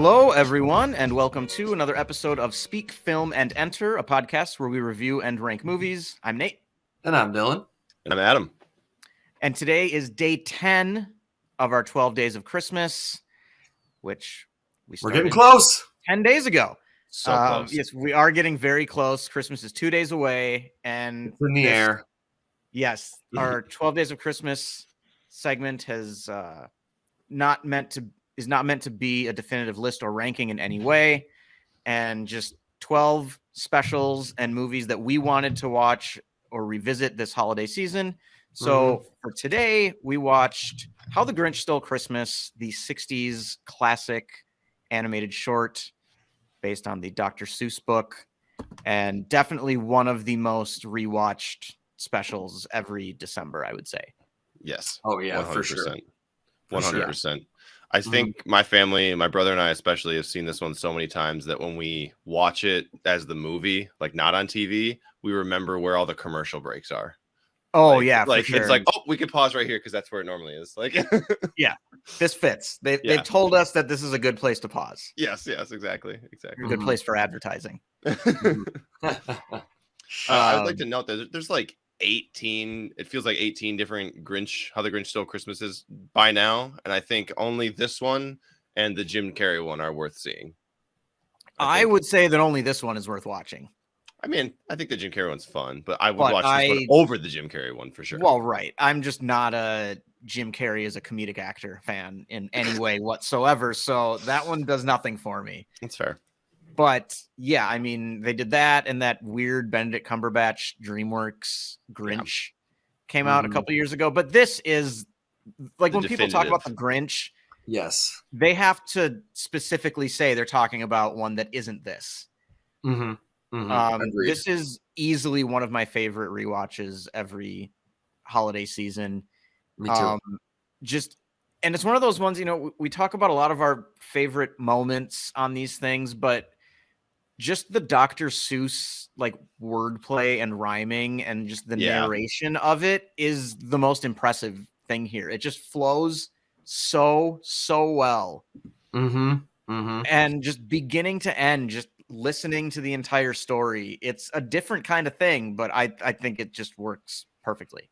Hello, everyone, and welcome to another episode of Speak, Film, and Enter, a podcast where we review and rank movies. I'm Nate. And I'm Dylan. And I'm Adam. And today is day 10 of our 12 Days of Christmas, which we're getting close. 10 days ago. So close. Yes, we are getting very close. Christmas is 2 days away. And it's in the air. Yes, our 12 Days of Christmas segment has not meant to be a definitive list or ranking in any way, and just 12 specials and movies that we wanted to watch or revisit this holiday season. So for today, we watched How the Grinch Stole Christmas, the 60s classic animated short based on the Dr. Seuss book, and definitely one of the most rewatched specials every December, I would say. Yes. Oh, yeah, 100%. for sure. 100%. I think my family, my brother and I especially, have seen this one so many times that when we watch it as the movie, like not on TV, we remember where all the commercial breaks are. Oh, like, yeah, like for sure. It's like, oh, we could pause right here because that's where it normally is. Like, yeah, this fits. They've told us that this is a good place to pause. Yes, exactly. A good place for advertising. I would like to note that there's like 18, it feels like 18 different How the Grinch Stole Christmases by now, and I think only this one and the Jim Carrey one are worth seeing. I would say that only this one is worth watching. I mean, I think the Jim Carrey one's fun, but I would watch this one over the Jim Carrey one for sure. Well, right. I'm just not a Jim Carrey as a comedic actor fan in any way whatsoever, so that one does nothing for me. That's fair. But yeah, I mean, they did that, and that weird Benedict Cumberbatch DreamWorks Grinch came out a couple years ago. But this is like when people talk about the Grinch, yes, they have to specifically say they're talking about one that isn't this. This is easily one of my favorite rewatches every holiday season. Me too. And it's one of those ones, we talk about a lot of our favorite moments on these things, but just the Dr. Seuss like wordplay and rhyming and just the narration of it is the most impressive thing here. It just flows so well. And just beginning to end, just listening to the entire story, it's a different kind of thing, but I think it just works perfectly.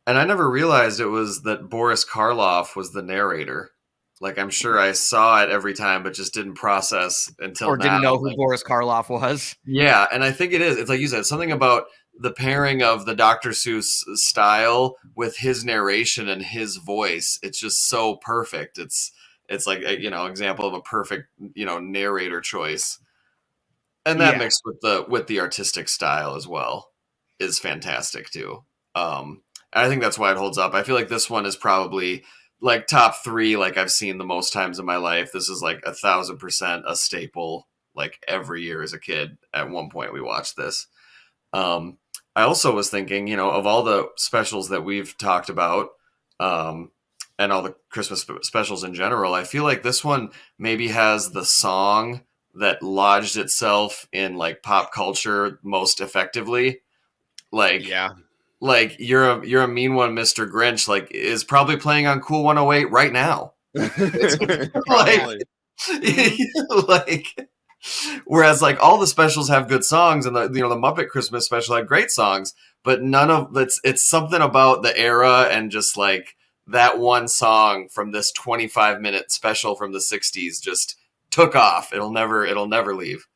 And I never realized it was that Boris Karloff was the narrator. Like, I'm sure I saw it every time, but just didn't process until now. Or didn't know who Boris Karloff was. Yeah, and I think it is. It's like you said, something about the pairing of the Dr. Seuss style with his narration and his voice. It's just so perfect. It's like, example of a perfect, narrator choice. And that mixed with the artistic style as well is fantastic too. I think that's why it holds up. I feel like this one is probably like top 3, like I've seen the most times in my life. This is like 1,000% a staple. Like every year as a kid, at one point we watched this. I also was thinking, of all the specials that we've talked about, and all the Christmas specials in general, I feel like this one maybe has the song that lodged itself in like pop culture most effectively. Like, like you're a mean one, Mr. Grinch, like is probably playing on Cool 108 right now. like, whereas like all the specials have good songs, and the Muppet Christmas special had great songs, but none of it's something about the era and just like that one song from this 25-minute special from the 60s just took off. It'll never leave.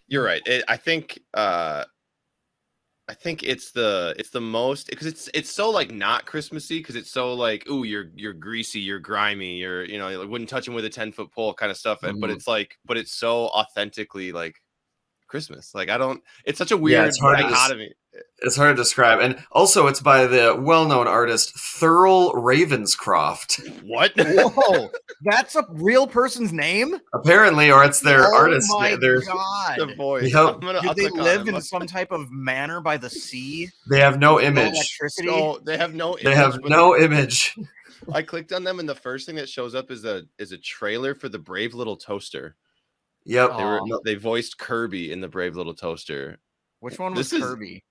You're right. I think it's the most, because it's so like not Christmassy, because it's so like, ooh, you're greasy, you're grimy, you're like wouldn't touch him with a 10-foot pole kind of stuff. But it's so authentically like Christmas. Like it's such a weird dichotomy. It's hard to describe. And also it's by the well-known artist Thurl Ravenscroft. What? Whoa, that's a real person's name? Apparently, or it's their artist. Oh my God. The voice. Yep. Do they live in some type of manor by the sea? They have no image. Electricity? No, they have no image. They have no image. I clicked on them, and the first thing that shows up is a trailer for the Brave Little Toaster. Yep. They voiced Kirby in the Brave Little Toaster. Which one was Kirby?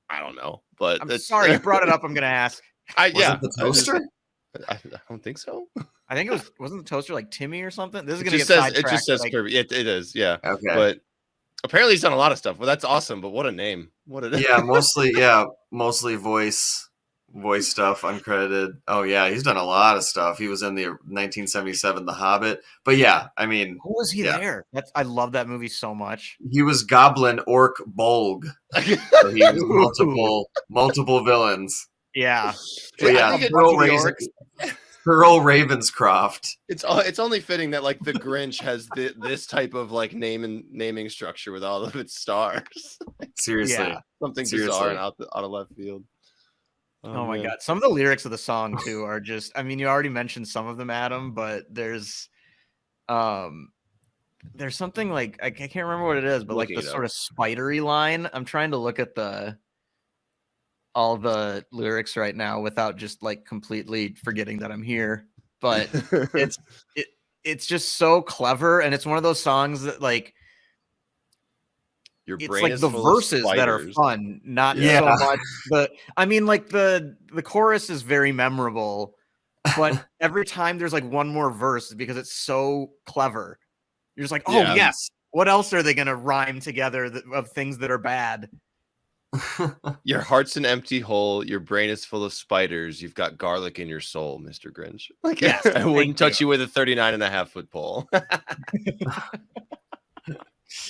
I don't know, but I'm sorry you brought it up. I'm going to ask. Was it the toaster? I don't think so. I think wasn't the toaster like Timmy or something? This is It gonna just get says sidetracked. Kirby. It is, yeah. Okay. But apparently he's done a lot of stuff. Well, that's awesome. But what a name! What a mostly voice stuff, uncredited. Oh yeah, he's done a lot of stuff. He was in the 1977 The Hobbit. But yeah, I mean, Who was he yeah. there? I love that movie so much. He was Goblin Orc Bolg. So he was multiple villains. Yeah. But yeah, Earl Ravenscroft. It's only fitting that like the Grinch has this type of like naming structure with all of its stars. Seriously, Yeah. Something bizarre and out of left field. Oh my God. Some of the lyrics of the song too are just, I mean, you already mentioned some of them, Adam, but there's something like, I can't remember what it is, but like the sort of spidery line. I'm trying to look at all the lyrics right now without just like completely forgetting that I'm here, but it's just so clever. And it's one of those songs that like, it's like the verses that are fun, not so much I mean, like the chorus is very memorable, but every time there's like one more verse because it's so clever. You're just like, oh yes, what else are they gonna rhyme together of things that are bad? Your heart's an empty hole. Your brain is full of spiders. You've got garlic in your soul, Mr. Grinch. Like, yes, I wouldn't touch you with a 39.5-foot pole.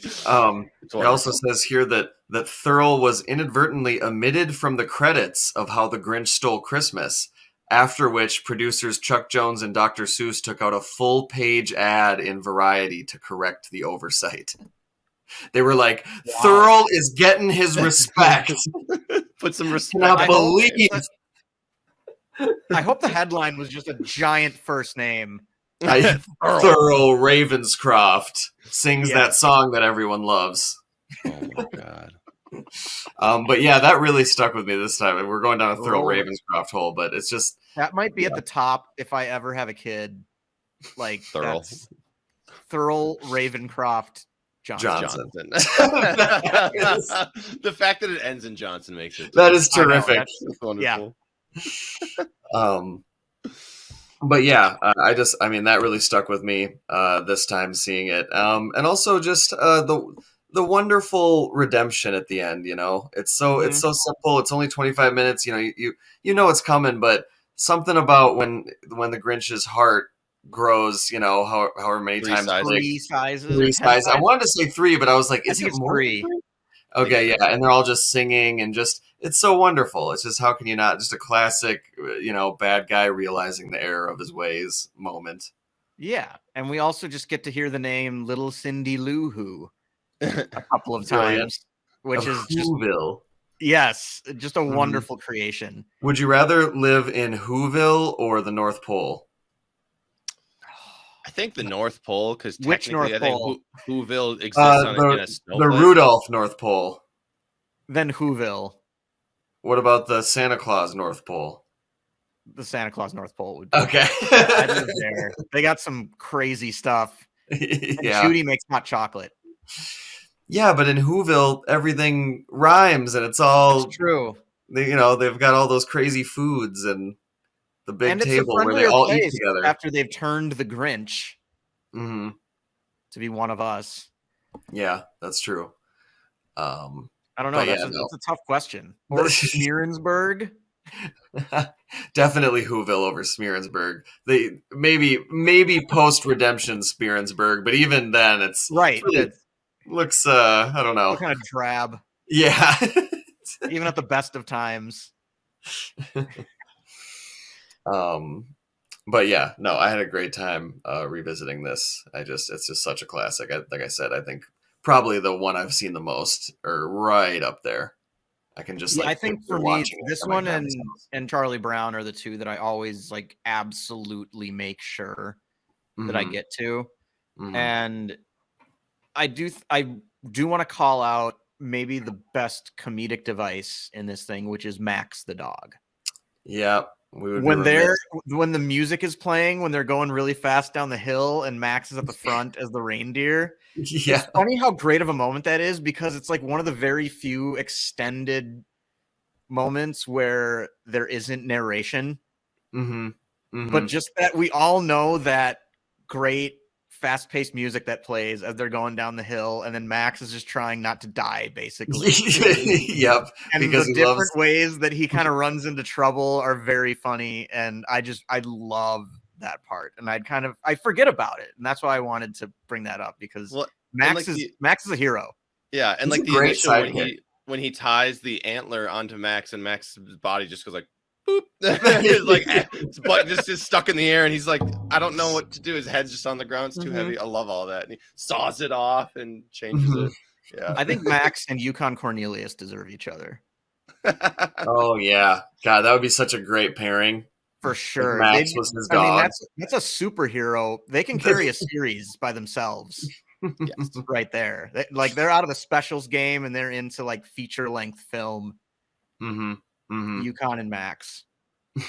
It also says here that Thurl was inadvertently omitted from the credits of How the Grinch Stole Christmas, after which producers Chuck Jones and Dr. Seuss took out a full-page ad in Variety to correct the oversight. They were like, Thurl is getting his respect. Put some respect. I believe. I hope the headline was just a giant first name. Thurl Ravenscroft sings that song that everyone loves. Oh my God. But yeah, that really stuck with me this time. And we're going down a Thurl Ravenscroft hole, but it's just that might be at the top if I ever have a kid. Like Thurl Ravencroft Johnson. The fact that it ends in Johnson makes it. That is terrific. That's wonderful. Yeah. But yeah, I mean, that really stuck with me this time seeing it. And also just the wonderful redemption at the end, you know, it's so simple. It's only 25 minutes. You know, you know it's coming, but something about when the Grinch's heart grows, you know, however many times. Three sizes. I wanted to say 3, but I was like, is it more? 3? Okay, yeah, and they're all just singing and just, it's so wonderful. It's just, how can you not, just a classic, you know, bad guy realizing the error of his ways moment. Yeah, and we also just get to hear the name Little Cindy Lou Who a couple of times, which is just Whoville. Yes, just a wonderful creation. Would you rather live in Whoville or the North Pole? I think the North Pole, because technically, I think Whoville exists on a snowflake. The Rudolph North Pole. Then Whoville. What about the Santa Claus North Pole? The Santa Claus North Pole would be okay. I live there. They got some crazy stuff. And Judy makes hot chocolate. Yeah, but in Whoville, everything rhymes, and it's all true. You know, they've got all those crazy foods and the big table where they all eat together. After they've turned the Grinch to be one of us. Yeah, that's true. I don't know. That's a tough question. Or Smearensburg? Definitely Whoville over Smearensburg. They maybe post redemption Smearensburg, but even then, it's right. It looks I don't know, kind of drab. Yeah, even at the best of times. But yeah, no, I had a great time revisiting this. It's just such a classic. Like I said, I think probably the one I've seen the most, or right up there. I can just I think for me, this one and Charlie Brown are the two that I always like absolutely make sure that I get to. And I do want to call out maybe the best comedic device in this thing, which is Max the dog. Yeah. When the music is playing, when they're going really fast down the hill and Max is at the front as the reindeer. Yeah. It's funny how great of a moment that is, because it's like one of the very few extended moments where there isn't narration. but just that we all know that great fast-paced music that plays as they're going down the hill, and then Max is just trying not to die, basically. Yep. And because the he different loves ways that he kind of runs into trouble are very funny, and I love that part, and I forget about it, and that's why I wanted to bring that up, because Well, Max is a hero. Yeah, and He's like a the great initial sidekick. when he ties the antler onto Max, and Max's body just goes like boop. It's like his butt just is stuck in the air, and he's like, I don't know what to do. His head's just on the ground. It's too heavy. I love all that. And he saws it off and changes it. Yeah. I think Max and Yukon Cornelius deserve each other. Oh yeah, God, that would be such a great pairing. For sure. Max was his dog. That's a superhero. They can carry a series by themselves. Yes. Right there. They're out of the specials game and they're into like feature length film. Yukon and Max. I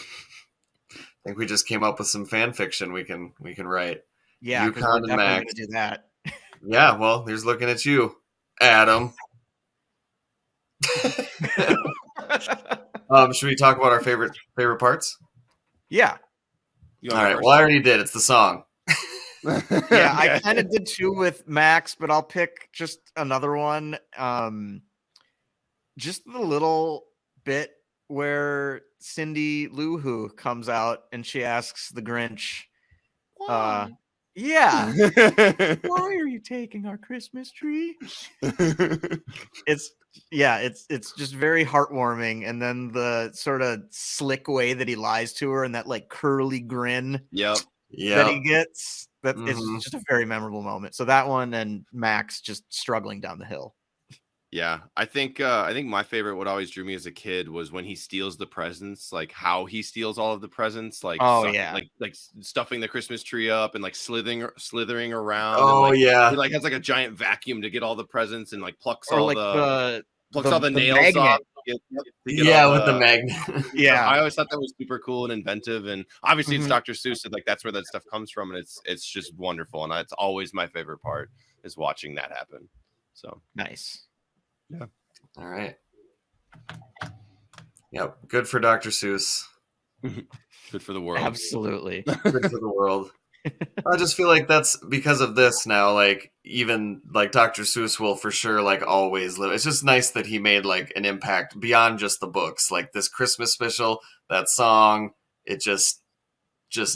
think we just came up with some fan fiction we can write. Yeah, because we're definitely going to do that. Yeah, well, here's looking at you, Adam. Should we talk about our favorite parts? Yeah. All right. Well, I already did. It's the song. Yeah, I kind of did too with Max, but I'll pick just another one. Just the little bit where Cindy Lou Who comes out and she asks the Grinch, yeah, why are you taking our Christmas tree? It's just very heartwarming, and then the sort of slick way that he lies to her and that like curly grin that he gets, it's just a very memorable moment. So that one, and Max just struggling down the hill. Yeah, I think my favorite, what always drew me as a kid, was when he steals the presents, like how he steals all of the presents, like like stuffing the Christmas tree up and like slithering around. Oh, and, like, yeah, he like has like a giant vacuum to get all the presents and like plucks or all like the nails magnet. off. With the magnet. Yeah, I always thought that was super cool and inventive, and obviously it's Dr. Seuss, and like that's where that stuff comes from, and it's just wonderful, and that's always my favorite part, is watching that happen. So nice. Yeah. All right. Yep. Good for Dr. Seuss. Good for the world. Absolutely. Good for the world. I just feel like that's because of this now, like even like Dr. Seuss will for sure like always live. It's just nice that he made like an impact beyond just the books. Like this Christmas special, that song, it just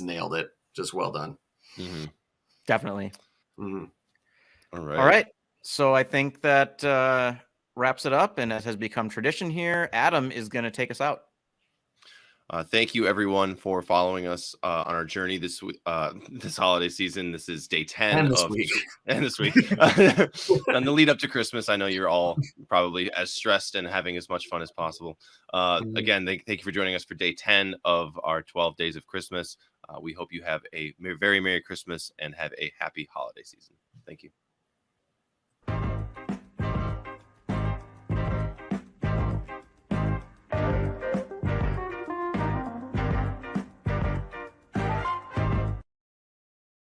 nailed it. Just well done. Definitely. All right. All right. So I think that wraps it up, and as has become tradition here, Adam is going to take us out. Thank you, everyone, for following us on our journey this holiday season. This is day 10 and this week. And the lead up to Christmas. I know you're all probably as stressed and having as much fun as possible. Again, thank you for joining us for day 10 of our 12 days of Christmas. We hope you have a very Merry Christmas and have a happy holiday season. Thank you.